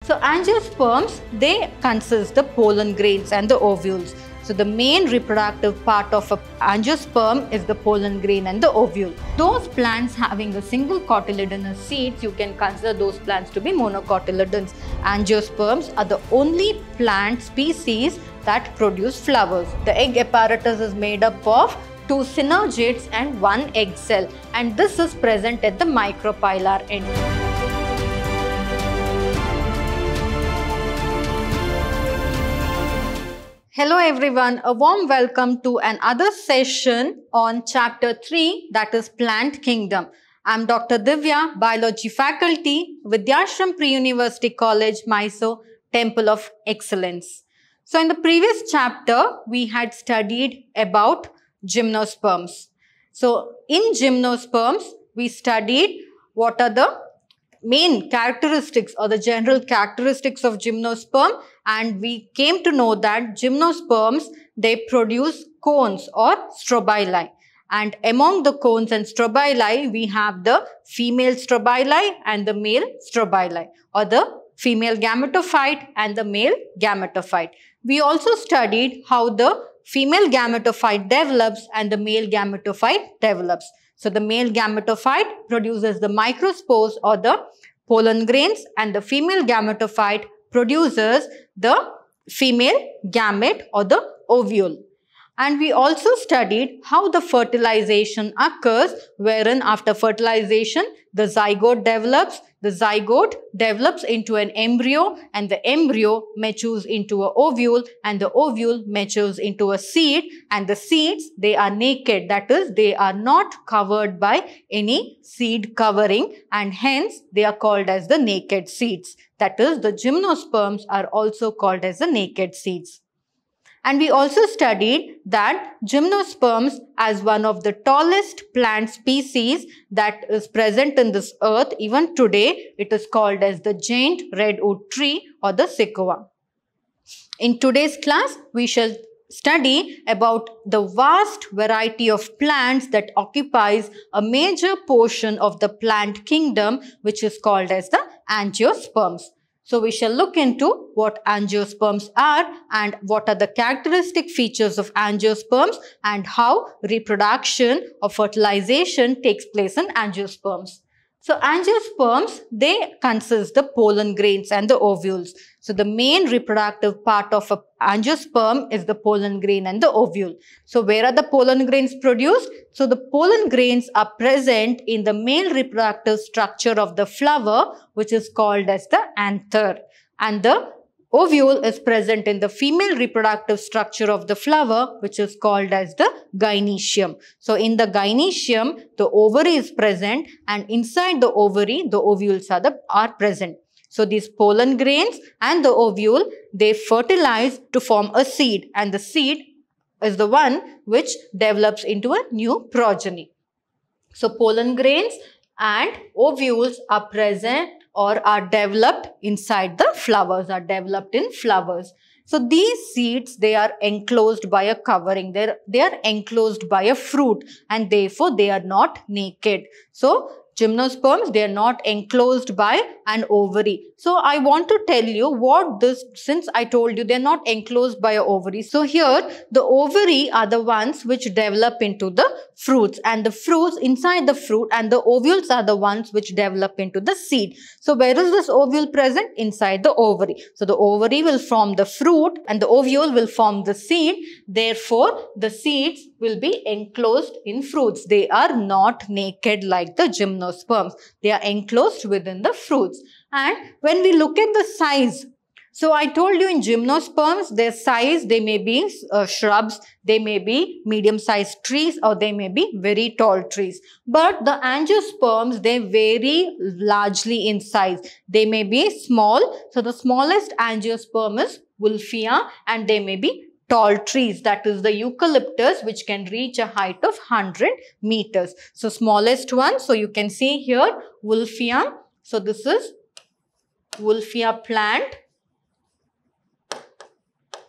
So angiosperms, they consist the pollen grains and the ovules. So the main reproductive part of an angiosperm is the pollen grain and the ovule. Those plants having a single cotyledonous seeds, you can consider those plants to be monocotyledons. Angiosperms are the only plant species that produce flowers. The egg apparatus is made up of 2 synergids and 1 egg cell, and this is present at the micropylar end. Hello everyone, a warm welcome to another session on chapter 3, that is Plant Kingdom. I am Dr. Divya, Biology Faculty, Vidyashram Pre-University College, Mysore, Temple of Excellence. So in the previous chapter, we had studied about gymnosperms. So in gymnosperms, we studied what are the main characteristics or the general characteristics of gymnosperm, and we came to know that gymnosperms, they produce cones or strobili, and among the cones and strobili we have the female strobili and the male strobili, or the female gametophyte and the male gametophyte. We also studied how the female gametophyte develops and the male gametophyte develops. So the male gametophyte produces the microspores or the pollen grains, and the female gametophyte produces the female gamete or the ovule. And we also studied how the fertilization occurs, wherein after fertilization, the zygote develops into an embryo, and the embryo matures into an ovule, and the ovule matures into a seed, and the seeds, they are naked, that is, they are not covered by any seed covering, and hence they are called as the naked seeds. That is, the gymnosperms are also called as the naked seeds. And we also studied that gymnosperms, as one of the tallest plant species that is present in this earth even today, it is called as the giant redwood tree or the sequoia. In today's class, we shall study about the vast variety of plants that occupies a major portion of the plant kingdom, which is called as the angiosperms. So we shall look into what angiosperms are and what are the characteristic features of angiosperms and how reproduction or fertilization takes place in angiosperms. So angiosperms, they consist the pollen grains and the ovules. So the main reproductive part of an angiosperm is the pollen grain and the ovule. So where are the pollen grains produced? So the pollen grains are present in the male reproductive structure of the flower, which is called as the anther. And the ovule is present in the female reproductive structure of the flower, which is called as the gynoecium. So in the gynoecium, the ovary is present, and inside the ovary, the ovules are present. So these pollen grains and the ovule, they fertilize to form a seed, and the seed is the one which develops into a new progeny. So pollen grains and ovules are present or are developed inside the flowers, are developed in flowers. So these seeds, they are enclosed by a covering, they are enclosed by a fruit, and therefore they are not naked. So gymnosperms, they are not enclosed by an ovary. So I want to tell you what this, since I told you they are not enclosed by an ovary. So here the ovary are the ones which develop into the fruits, and the fruits inside the fruit, and the ovules are the ones which develop into the seed. So where is this ovule present? Inside the ovary. So the ovary will form the fruit and the ovule will form the seed. Therefore the seeds will be enclosed in fruits. They are not naked like the gymnosperms. They are enclosed within the fruits. And when we look at the size, so I told you in gymnosperms, their size, they may be shrubs, they may be medium-sized trees, or they may be very tall trees. But the angiosperms, they vary largely in size. They may be small. So the smallest angiosperm is Wolffia, and they may be tall trees, that is the eucalyptus, which can reach a height of 100 meters. So smallest one, so you can see here Wolffia. So this is Wolffia plant.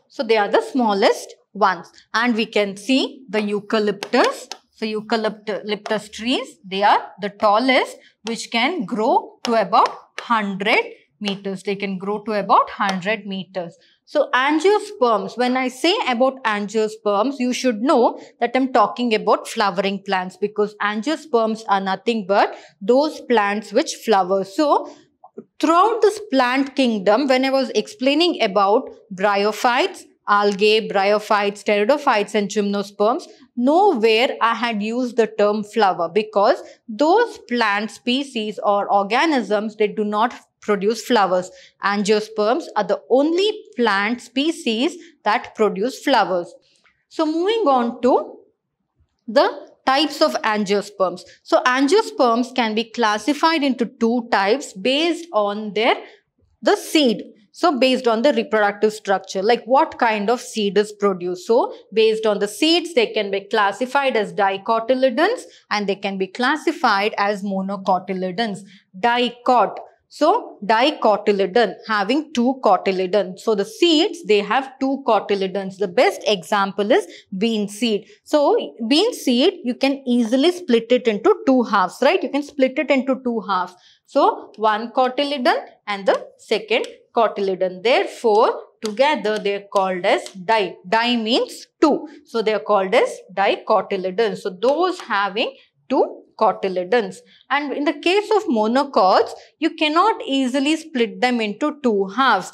So they are the smallest ones, and we can see the eucalyptus. So eucalyptus trees, they are the tallest, which can grow to about 100 meters. They can grow to about 100 meters. So angiosperms, when I say about angiosperms, you should know that I'm talking about flowering plants, because angiosperms are nothing but those plants which flower. So throughout this plant kingdom, when I was explaining about bryophytes, algae, bryophytes, pteridophytes and gymnosperms, nowhere I had used the term flower, because those plant species or organisms, they do not produce flowers. Angiosperms are the only plant species that produce flowers. So moving on to the types of angiosperms. So angiosperms can be classified into two types based on the seed. So based on the reproductive structure, like what kind of seed is produced. So based on the seeds, they can be classified as dicotyledons and they can be classified as monocotyledons. Dicot. So dicotyledon, having two cotyledons. So the seeds, they have two cotyledons. The best example is bean seed. So bean seed, you can easily split it into two halves, right? You can split it into two halves. So one cotyledon and the second cotyledon. Therefore, together they are called as di. Di means two. So they are called as dicotyledons. So those having two cotyledons. And in the case of monocots, you cannot easily split them into two halves,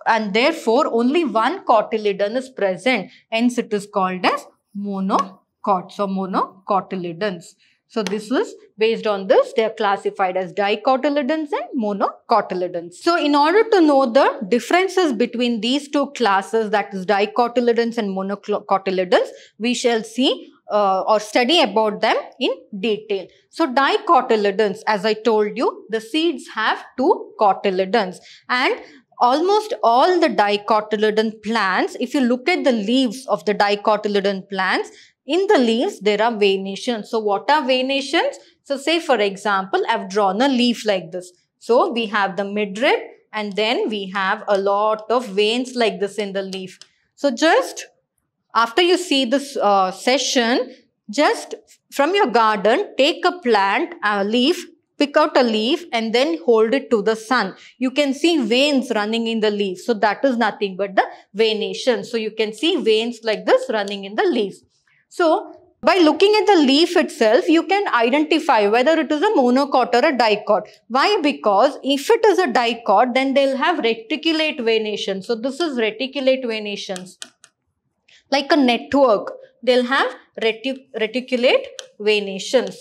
and therefore only one cotyledon is present. Hence it is called as monocots or monocotyledons. So this is based on this, they are classified as dicotyledons and monocotyledons. So in order to know the differences between these two classes, that is dicotyledons and monocotyledons, we shall see or study about them in detail. So dicotyledons, as I told you, the seeds have two cotyledons, and almost all the dicotyledon plants, if you look at the leaves of the dicotyledon plants, in the leaves there are venations. So what are venations? So say for example, I've drawn a leaf like this. So we have the midrib and then we have a lot of veins like this in the leaf. So just after you see this session, just from your garden, take a plant, a leaf, pick out a leaf and then hold it to the sun. You can see veins running in the leaf. So that is nothing but the venation. So you can see veins like this running in the leaves. So by looking at the leaf itself, you can identify whether it is a monocot or a dicot. Why? Because if it is a dicot, then they'll have reticulate venation. So this is reticulate venations. Like a network, they'll have reticulate venations.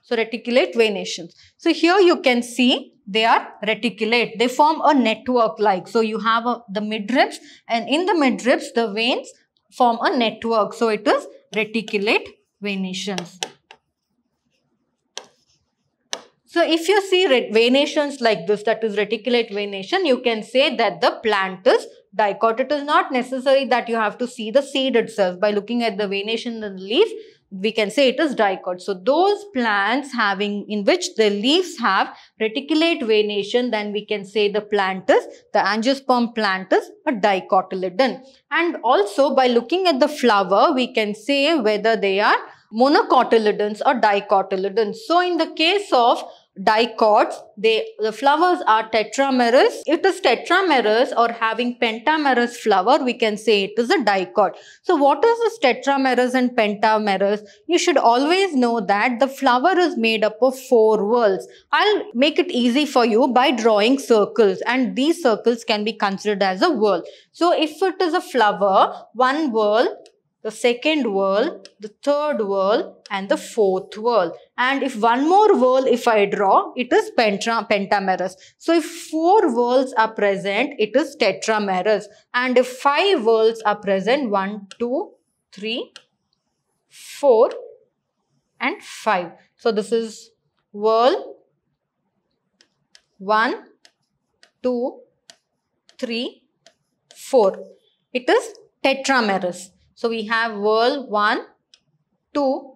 So reticulate venations. So here you can see they are reticulate. They form a network like. So you have the midribs, and in the midribs, the veins form a network. So it is reticulate venations. So if you see venations like this, that is reticulate venation, you can say that the plant is dicot. It is not necessary that you have to see the seed itself. By looking at the venation in the leaf, we can say it is dicot. So those plants in which the leaves have reticulate venation, then we can say the angiosperm plant is a dicotyledon. And also by looking at the flower, we can say whether they are monocotyledons or dicotyledons. So in the case of dicots, the flowers are tetramerous. If it is tetramerous or having pentamerous flower, we can say it is a dicot. So what is this tetramerous and pentamerous? You should always know that the flower is made up of 4 whorls. I'll make it easy for you by drawing circles, and these circles can be considered as a whorl. So if it is a flower, 1 whorl, the second whorl, the third whorl and the fourth whorl. And if one more whorl if I draw, it is pentamerous. So if 4 whorls are present, it is tetramerous. And if 5 whorls are present, 1, 2, 3, 4 and 5. So this is whorl 1, 2, 3, 4. It is tetramerous. So we have whorl 1, 2,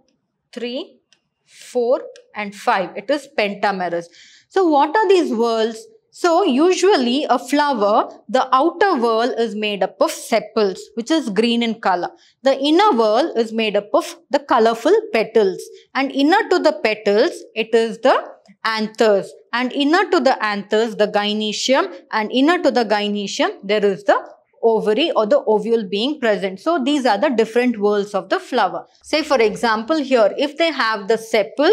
3, 4 and 5. It is pentamerous. So what are these whorls? So usually a flower, the outer whorl is made up of sepals, which is green in color. The inner whorl is made up of the colorful petals. And inner to the petals, it is the anthers. and inner to the anthers the gynoecium, and inner to the gynoecium there is the ovary or the ovule being present. So these are the different whorls of the flower. Say for example here, if they have the sepal,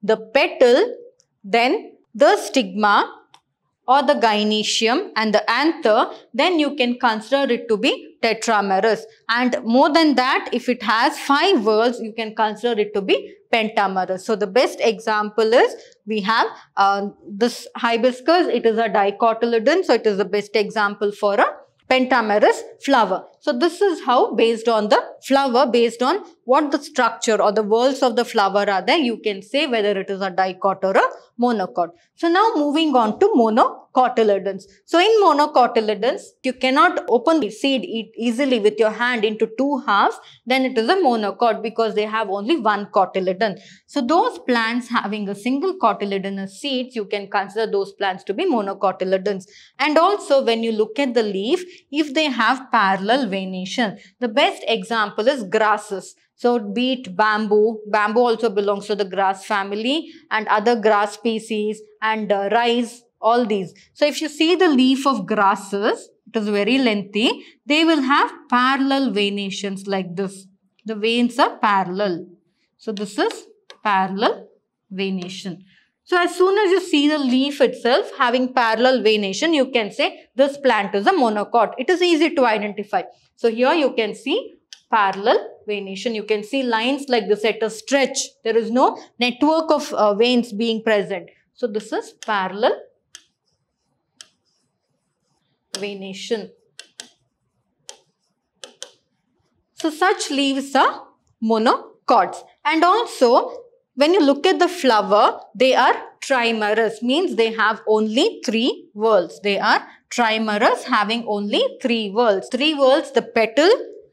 the petal, then the stigma or the gynoecium and the anther, then you can consider it to be tetramerous. And more than that, if it has 5 whorls, you can consider it to be pentamerous. So the best example is we have this hibiscus. It is a dicotyledon, so it is the best example for a pentamerous flower. So this is how, based on the flower, based on what the structure or the whorls of the flower are there, you can say whether it is a dicot or a monocot. So now moving on to monocotyledons. So in monocotyledons, you cannot open the seed easily with your hand into 2 halves, then it is a monocot because they have only one cotyledon. So those plants having a single cotyledonous seeds, you can consider those plants to be monocotyledons. And also when you look at the leaf, if they have parallel venation, the best example is grasses. So be it bamboo, bamboo also belongs to the grass family, and other grass species, and rice, all these. So if you see the leaf of grasses, it is very lengthy, they will have parallel venations like this. The veins are parallel. So this is parallel venation. So as soon as you see the leaf itself having parallel venation, you can say this plant is a monocot. It is easy to identify. So here you can see parallel venation. You can see lines like this at a stretch. There is no network of veins being present. So this is parallel venation. So such leaves are monocots. And also when you look at the flower, they are trimerous, means they have only 3 whorls. They are trimerous, having only 3 whorls. 3 whorls, the petal,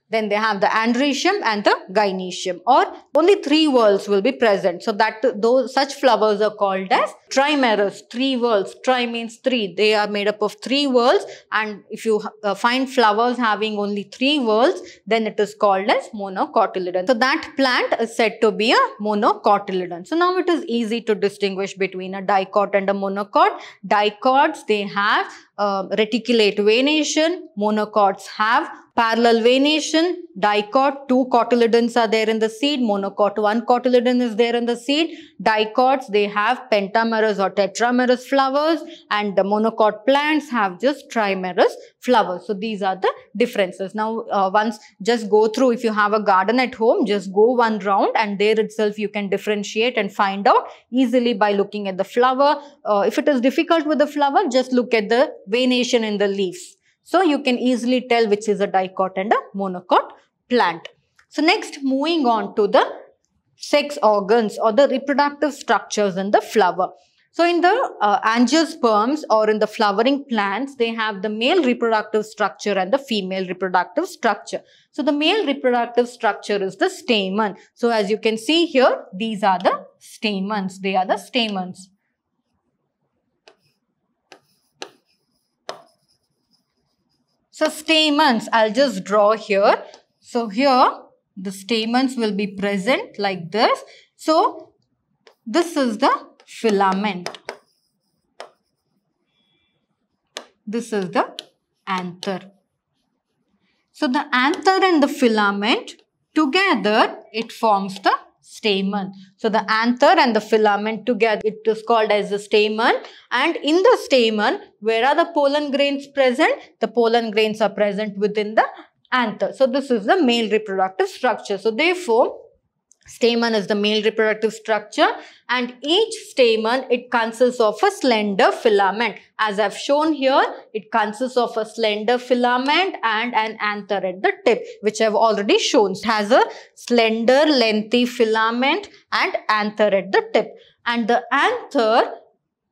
then they have the androecium and the gynoecium, or only 3 whorls will be present. So that those such flowers are called as trimerous. 3 whorls. Tri means 3. They are made up of 3 whorls, and if you find flowers having only 3 whorls, then it is called as monocotyledon. So that plant is said to be a monocotyledon. So now it is easy to distinguish between a dicot and a monocot. Dicots, they have reticulate venation. Monocots have parallel venation. Dicot, 2 cotyledons are there in the seed. Monocot, 1 cotyledon is there in the seed. Dicots, they have pentamerous or tetramerous flowers, and the monocot plants have just trimerous flowers. So these are the differences. Now once just go through, if you have a garden at home, just go 1 round, and there itself you can differentiate and find out easily by looking at the flower. If it is difficult with the flower, just look at the venation in the leaves. So you can easily tell which is a dicot and a monocot plant. So next, moving on to the sex organs or the reproductive structures in the flower. So in the angiosperms or in the flowering plants, they have the male reproductive structure and the female reproductive structure. So the male reproductive structure is the stamen. So as you can see here, these are the stamens. They are the stamens. So stamens, I'll just draw here. So here the stamens will be present like this. So this is the filament. This is the anther. So the anther and the filament together, it forms the stamen. So the anther and the filament together, it is called as the stamen. And in the stamen, where are the pollen grains present? The pollen grains are present within the anther. So this is the male reproductive structure. So therefore, stamen is the male reproductive structure, and each stamen, it consists of a slender filament. As I've shown here, it consists of a slender filament and an anther at the tip, which I've already shown. It has a slender, lengthy filament and anther at the tip. And the anther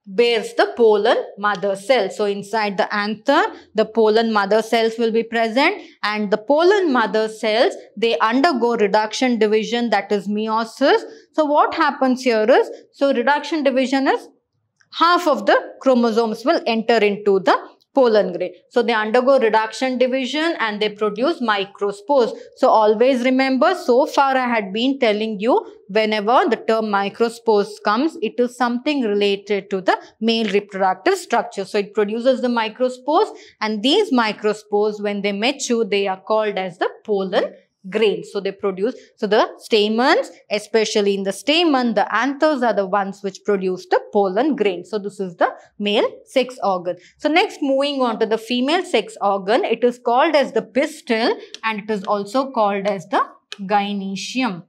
bears the pollen mother cell. So inside the anther, the pollen mother cells will be present, and the pollen mother cells, they undergo reduction division, that is meiosis. So what happens here is, so reduction division is half of the chromosomes will enter into the pollen grain. So they undergo reduction division and they produce microspores. So always remember, so far I had been telling you, whenever the term microspores comes, it is something related to the male reproductive structure. So it produces the microspores, and these microspores, when they mature, they are called as the pollen grains. So they produce, so the stamens, especially in the stamen, the anthers are the ones which produce the pollen grains. So this is the male sex organ. So next, moving on to the female sex organ, it is called as the pistil and it is also called as the gynoecium.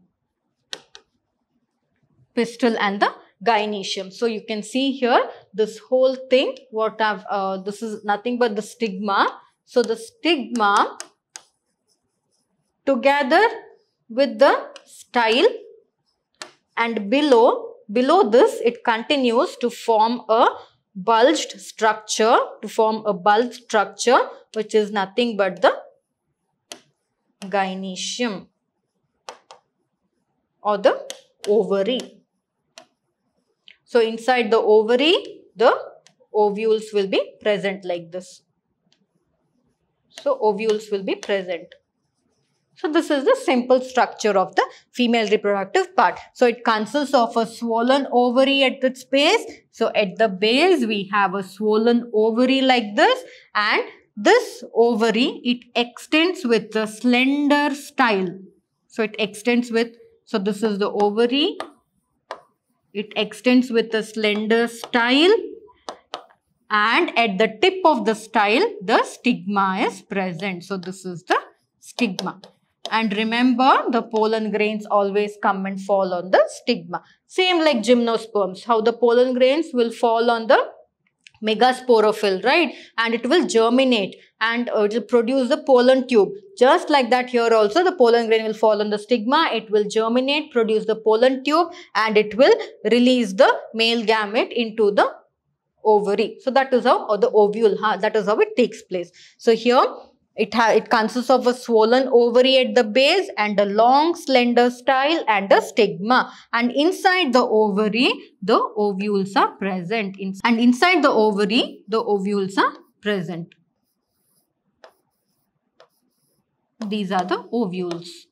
Pistil and the gynoecium. So you can see here this whole thing, what I've this is nothing but the stigma. So the stigma together with the style, and below this it continues to form a bulged structure, which is nothing but the gynoecium or the ovary. So inside the ovary, the ovules will be present like this. So ovules will be present. So this is the simple structure of the female reproductive part. So it consists of a swollen ovary at its base. So at the base we have a swollen ovary like this, and this ovary, it extends with a slender style. So it extends with, so this is the ovary. It extends with a slender style, and at the tip of the style, the stigma is present. So this is the stigma. And remember, the pollen grains always come and fall on the stigma. Same like gymnosperms, how the pollen grains will fall on the megasporophyll, right? And it will germinate and it will produce the pollen tube. Just like that, here also the pollen grain will fall on the stigma. It will germinate, produce the pollen tube, and it will release the male gamete into the ovary. So that is how, or the ovule, that is how it takes place. So here, it consists of a swollen ovary at the base and a long slender style and a stigma. And inside the ovary, the ovules are present. And inside the ovary, the ovules are present. These are the ovules.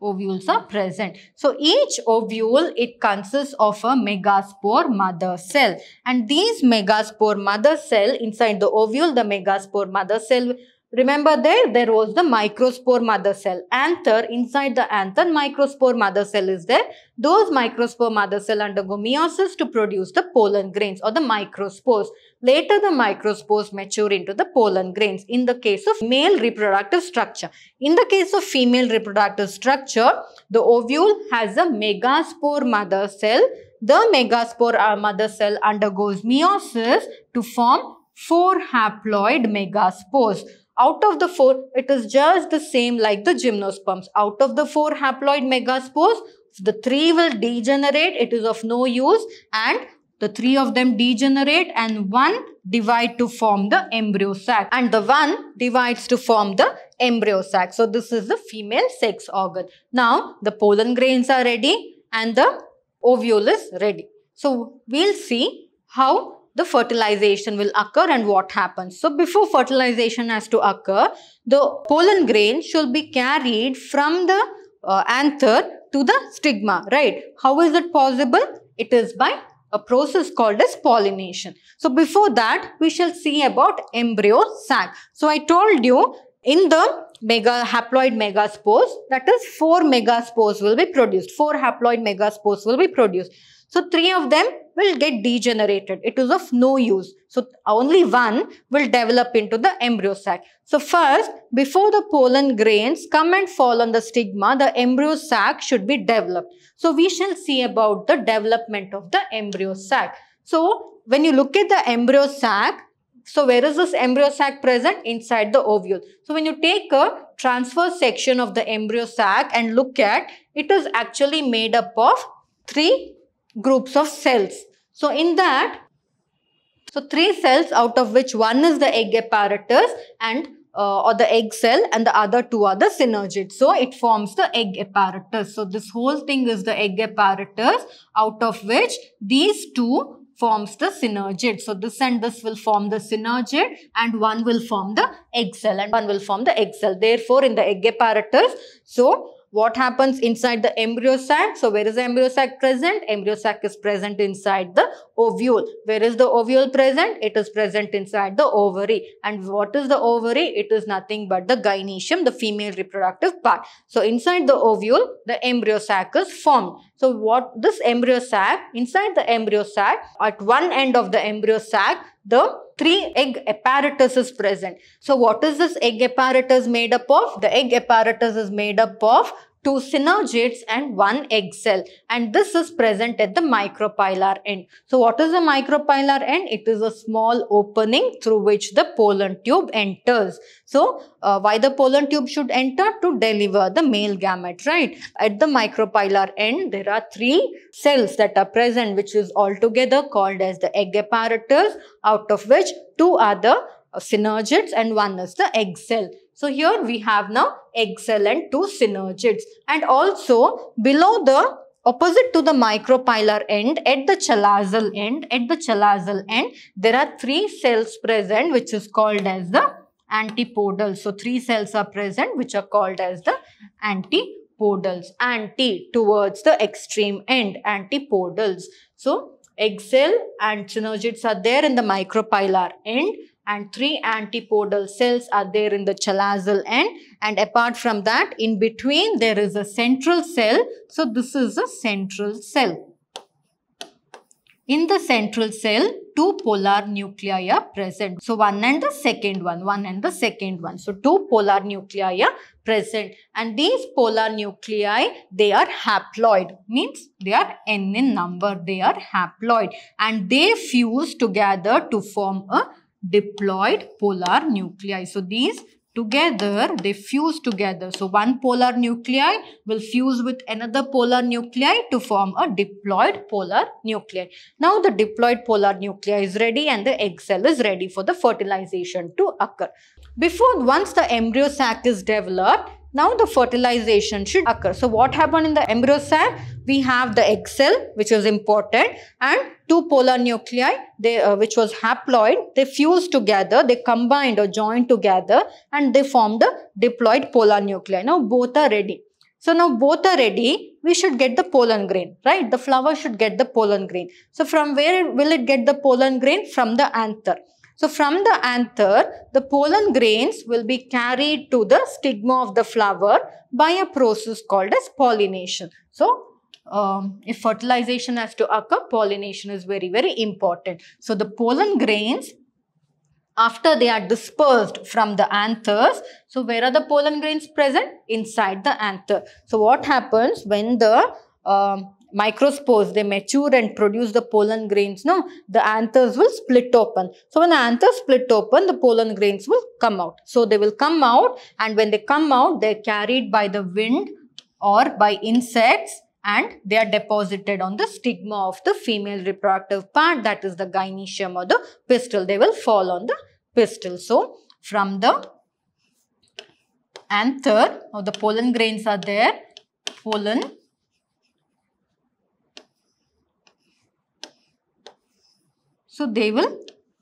Ovules are present. So each ovule, it consists of a megaspore mother cell. And these megaspore mother cell, inside the ovule, the megaspore mother cell, remember there was the microspore mother cell. Anther, inside the anther, microspore mother cell is there. Those microspore mother cell undergo meiosis to produce the pollen grains or the microspores. Later, the microspores mature into the pollen grains in the case of male reproductive structure. In the case of female reproductive structure, the ovule has a megaspore mother cell. The megaspore mother cell undergoes meiosis to form 4 haploid megaspores. Out of the 4, it is just the same like the gymnosperms. Out of the 4 haploid megaspores, the 3 will degenerate. It is of no use, and the 3 of them degenerate and 1 divide to form the embryo sac, and the 1 divides to form the embryo sac. So this is the female sex organ. Now the pollen grains are ready and the ovule is ready. So we'll see how the fertilization will occur and what happens. So before fertilization has to occur, the pollen grain should be carried from the anther to the stigma, right? How is it possible? It is by a process called as pollination. So before that, we shall see about embryo sac. So I told you, in the haploid megaspores, that is 4 megaspores will be produced. 4 haploid megaspores will be produced. So 3 of them will get degenerated. It is of no use. So only 1 will develop into the embryo sac. So first, before the pollen grains come and fall on the stigma, the embryo sac should be developed. So we shall see about the development of the embryo sac. So when you look at the embryo sac, so where is this embryo sac present? Inside the ovule. So when you take a transverse section of the embryo sac and look at, it is actually made up of 3 groups of cells. So in that, so 3 cells, out of which 1 is the egg apparatus and or the egg cell, and the other 2 are the synergids. So it forms the egg apparatus. So this whole thing is the egg apparatus, out of which these 2 forms the synergid. So this and this will form the synergid, and one will form the egg cell, and one will form the egg cell. Therefore, in the egg apparatus, so what happens inside the embryo sac? So where is the embryo sac present? Embryo sac is present inside the ovule. Where is the ovule present? It is present inside the ovary. And what is the ovary? It is nothing but the gynecium, the female reproductive part. So inside the ovule, the embryo sac is formed. So what this embryo sac, inside the embryo sac, at one end of the embryo sac, the 3 egg apparatus is present. So what is this egg apparatus made up of? The egg apparatus is made up of 2 synergids and 1 egg cell, and this is present at the micropylar end. So what is the micropylar end? It is a small opening through which the pollen tube enters. So why the pollen tube should enter? To deliver the male gamete, right? At the micropylar end, there are 3 cells that are present, which is altogether called as the egg apparatus, out of which 2 are the synergids and 1 is the egg cell. So here we have now egg cell and 2 synergids, and also below the opposite to the micropylar end, at the chalazal end, there are 3 cells present, which is called as the antipodals. So 3 cells are present, which are called as the antipodals. Anti towards the extreme end, antipodals. So egg cell and synergids are there in the micropylar end, and 3 antipodal cells are there in the chalazal end, and apart from that, in between there is a central cell. So this is a central cell. In the central cell, 2 polar nuclei are present. So one and the second one. So 2 polar nuclei are present, and these polar nuclei, they are haploid, means they are n in number, they are haploid, and they fuse together to form a diploid polar nuclei. So these together, they fuse together. So one polar nuclei will fuse with another polar nuclei to form a diploid polar nuclei. Now the diploid polar nuclei is ready, and the egg cell is ready for the fertilization to occur. Once the embryo sac is developed, now the fertilization should occur. So what happened in the embryo sac? We have the egg cell, which is important, and 2 polar nuclei, which was haploid, they fused together, they combined or joined together, and they formed the diploid polar nuclei. Now both are ready. So now both are ready, we should get the pollen grain, right? The flower should get the pollen grain. So from where will it get the pollen grain? From the anther. So from the anther, the pollen grains will be carried to the stigma of the flower by a process called as pollination. So if fertilization has to occur, pollination is very, very important. So the pollen grains, after they are dispersed from the anthers, so where are the pollen grains present? Inside the anther. So what happens when the microspores, they mature and produce the pollen grains? No, the anthers will split open. So when the anthers split open, the pollen grains will come out. So they will come out, and when they come out, they are carried by the wind or by insects, and they are deposited on the stigma of the female reproductive part, that is the gynecium or the pistil. They will fall on the pistil. So from the anther, now the pollen grains are there, pollen so they will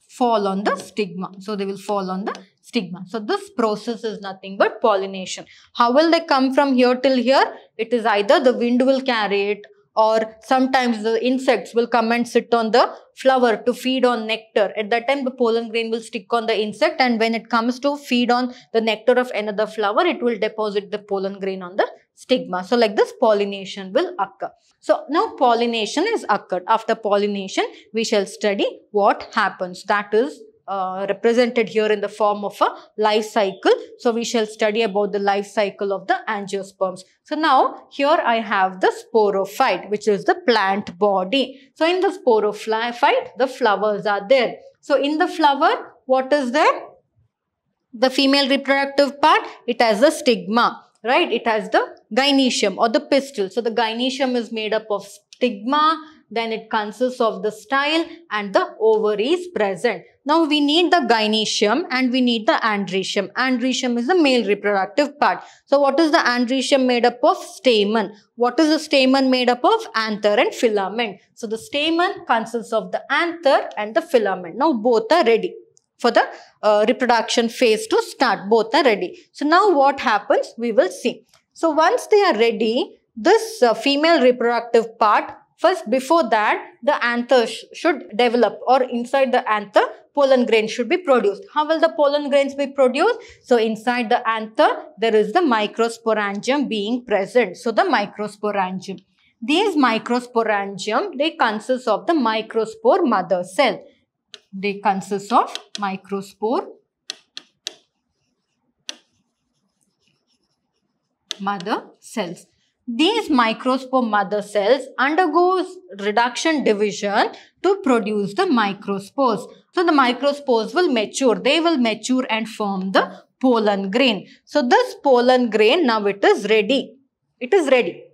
fall on the stigma. So they will fall on the stigma. So this process is nothing but pollination. How will they come from here till here? It is either the wind will carry it, or sometimes the insects will come and sit on the flower to feed on nectar. At that time, the pollen grain will stick on the insect, and when it comes to feed on the nectar of another flower, it will deposit the pollen grain on the stigma. So like this, pollination will occur. So now pollination is occurred. After pollination, we shall study what happens. That is represented here in the form of a life cycle. So we shall study about the life cycle of the angiosperms. So now here I have the sporophyte, which is the plant body. So in the sporophyte, the flowers are there. So in the flower, what is there? The female reproductive part, it has the stigma, right? It has the gynecium or the pistil. So the gynecium is made up of stigma, then it consists of the style and the ovaries present. Now we need the gynoecium and we need the andrecium. Andrecium is the male reproductive part. So what is the andrecium made up of? Stamen. What is the stamen made up of? Anther and filament. So the stamen consists of the anther and the filament. Now both are ready for the reproduction phase to start. Both are ready. So now what happens? We will see. So once they are ready, this female reproductive part, first before that the anther should develop, or inside the anther pollen grain should be produced. How will the pollen grains be produced? So inside the anther there is the microsporangium being present. So the microsporangium. These microsporangium, they consist of the microspore mother cell. They consist of microspore mother cells. These microspore mother cells undergoes reduction division to produce the microspores. So the microspores will mature. They will mature and form the pollen grain. So this pollen grain, now it is ready. It is ready.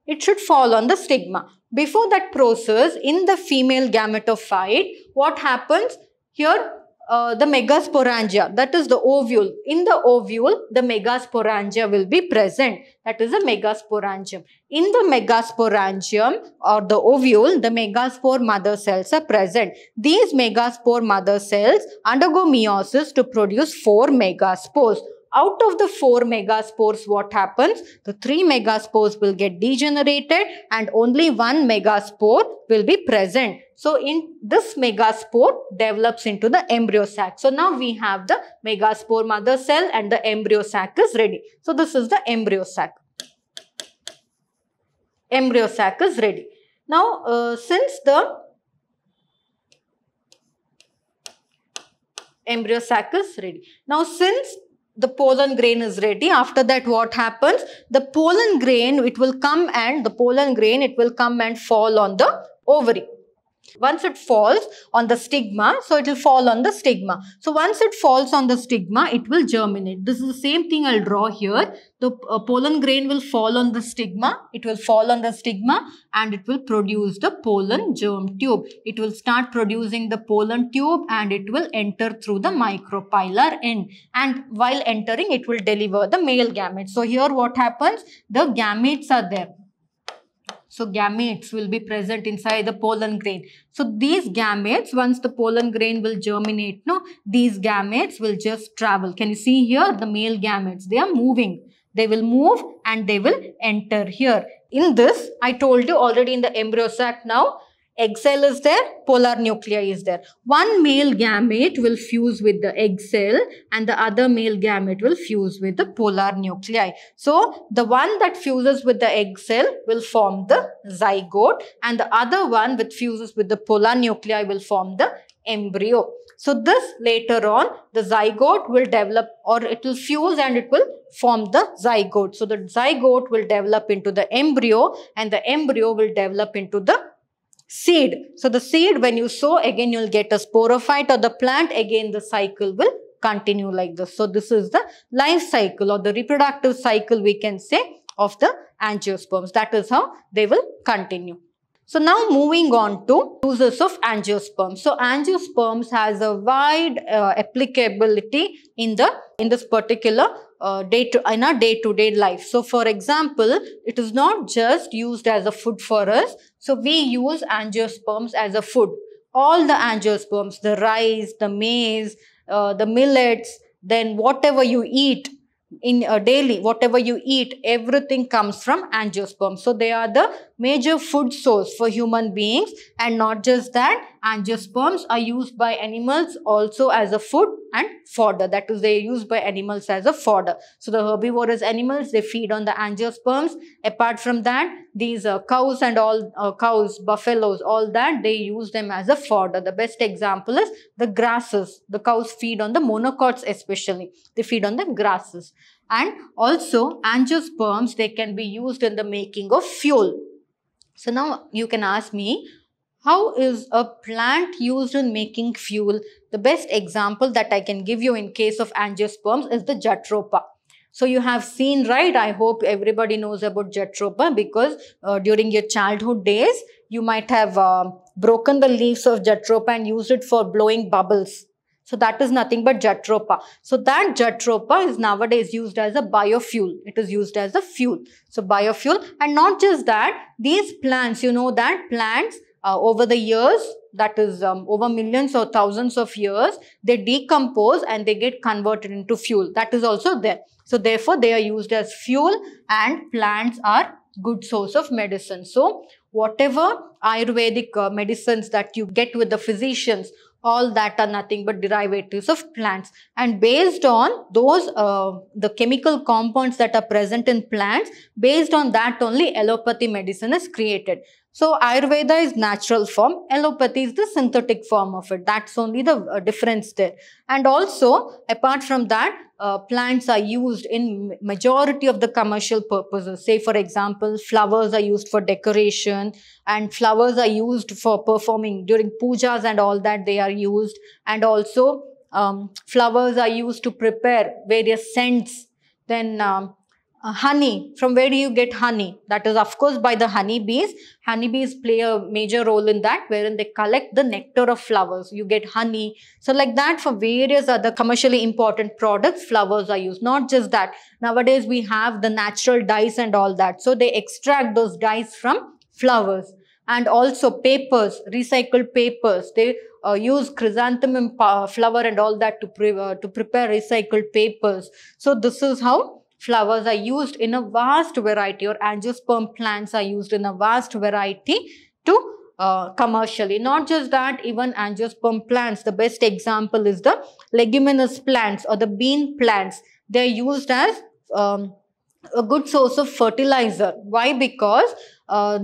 It should fall on the stigma. Before that process, in the female gametophyte, what happens? Here the megasporangia, that is the ovule. In the ovule, the megasporangia will be present. That is the megasporangium. In the megasporangium or the ovule, the megaspore mother cells are present. These megaspore mother cells undergo meiosis to produce 4 megaspores. Out of the 4 megaspores, what happens? The 3 megaspores will get degenerated and only 1 megaspore will be present. So in this megaspore develops into the embryo sac. So now we have the megaspore mother cell and the embryo sac is ready. So this is the embryo sac. Embryo sac is ready. Now since the embryo sac is ready. Now since the pollen grain is ready, after that what happens? The pollen grain, it will come and fall on the ovary. Once it falls on the stigma, so it will fall on the stigma. So once it falls on the stigma, it will germinate. This is the same thing I'll draw here. The pollen grain will fall on the stigma. It will fall on the stigma and it will produce the pollen germ tube. It will start producing the pollen tube and it will enter through the micropylar end. And while entering, it will deliver the male gametes. So here what happens? The gametes are there. So gametes will be present inside the pollen grain. So these gametes, once the pollen grain will germinate, these gametes will just travel. Can you see here the male gametes? They are moving. They will move and they will enter here. In this, I told you already in the embryo sac now, egg cell is there, polar nuclei is there. One male gamete will fuse with the egg cell and the other male gamete will fuse with the polar nuclei. So the one that fuses with the egg cell will form the zygote and the other one which fuses with the polar nuclei will form the embryo. So this later on the zygote will develop, or it will fuse and it will form the zygote. So the zygote will develop into the embryo and the embryo will develop into the seed. So the seed, when you sow, again you will get a sporophyte or the plant, again the cycle will continue like this. So this is the life cycle or the reproductive cycle, we can say, of the angiosperms. That is how they will continue. So now moving on to uses of angiosperms. So angiosperms has a wide applicability in this particular in our day-to-day life. So for example, it is not just used as a food for us. So we use angiosperms as a food. All the angiosperms, the rice, the maize, the millets, then whatever you eat in a daily, whatever you eat, everything comes from angiosperms. So they are the major food source for human beings, and not just that, angiosperms are used by animals also as a food and fodder. That is, they are used by animals as a fodder. So the herbivorous animals, they feed on the angiosperms. Apart from that, these cows and all cows, buffaloes, all that, they use them as a fodder. The best example is the grasses. The cows feed on the monocots especially. They feed on the grasses. And also angiosperms, they can be used in the making of fuel. So now you can ask me, how is a plant used in making fuel? The best example that I can give you in case of angiosperms is the Jatropha. So you have seen, right? I hope everybody knows about Jatropha because during your childhood days, You might have broken the leaves of Jatropha and used it for blowing bubbles. So that is nothing but Jatropha. So that Jatropha is nowadays used as a biofuel. It is used as a fuel. So biofuel, and not just that, these plants, you know that plants over the years, that is over millions or thousands of years, they decompose and they get converted into fuel. That is also there. So therefore, they are used as fuel, and plants are good source of medicine. So whatever Ayurvedic medicines that you get with the physicians, all that are nothing but derivatives of plants, and based on those the chemical compounds that are present in plants, based on that only allopathy medicine is created. So Ayurveda is natural form, allopathy is the synthetic form of it. That's only the difference there. And also apart from that, plants are used in majority of the commercial purposes. Say for example, flowers are used for decoration, and flowers are used for performing during pujas and all that, they are used. And also flowers are used to prepare various scents. Then honey, from where do you get honey? That is of course by the honeybees. Honeybees play a major role in that, wherein they collect the nectar of flowers. You get honey. So like that, for various other commercially important products, flowers are used. Not just that, nowadays we have the natural dyes and all that. So they extract those dyes from flowers. And also papers, recycled papers. They use chrysanthemum flower and all that to prepare recycled papers. So this is how flowers are used in a vast variety, or angiosperm plants are used in a vast variety to commercially. Not just that, even angiosperm plants, the best example is the leguminous plants or the bean plants. They are used as a good source of fertilizer. Why? Because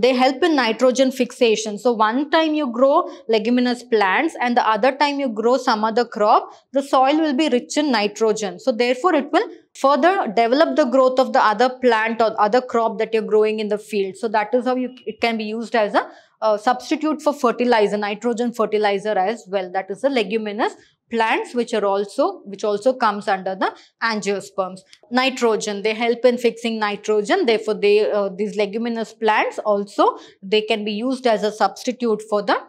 they help in nitrogen fixation. So one time you grow leguminous plants and the other time you grow some other crop, the soil will be rich in nitrogen. So therefore it will further develop the growth of the other plant or other crop that you're growing in the field. So that is how it can be used as a substitute for fertilizer, nitrogen fertilizer as well. That is the leguminous plants, which also comes under the angiosperms. Nitrogen, they help in fixing nitrogen. Therefore, these leguminous plants also, they can be used as a substitute for the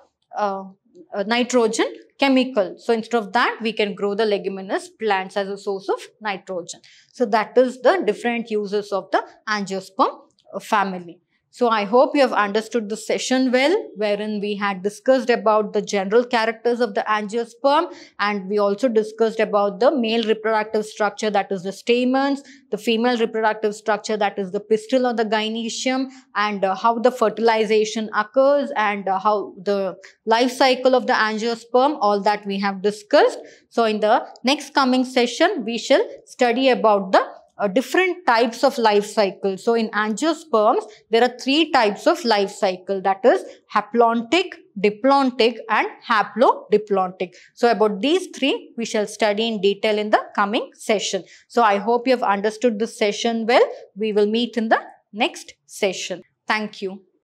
nitrogen chemical. So instead of that, we can grow the leguminous plants as a source of nitrogen. So that is the different uses of the angiosperm family. So I hope you have understood the session well, wherein we had discussed about the general characters of the angiosperm, and we also discussed about the male reproductive structure, that is the stamens, the female reproductive structure, that is the pistil or the gynoecium, and how the fertilization occurs, and how the life cycle of the angiosperm, all that we have discussed. So in the next coming session, we shall study about the different types of life cycle. So in angiosperms, there are 3 types of life cycle, that is haplontic, diplontic and haplodiplontic. So about these 3 we shall study in detail in the coming session. So I hope you have understood this session well. We will meet in the next session. Thank you.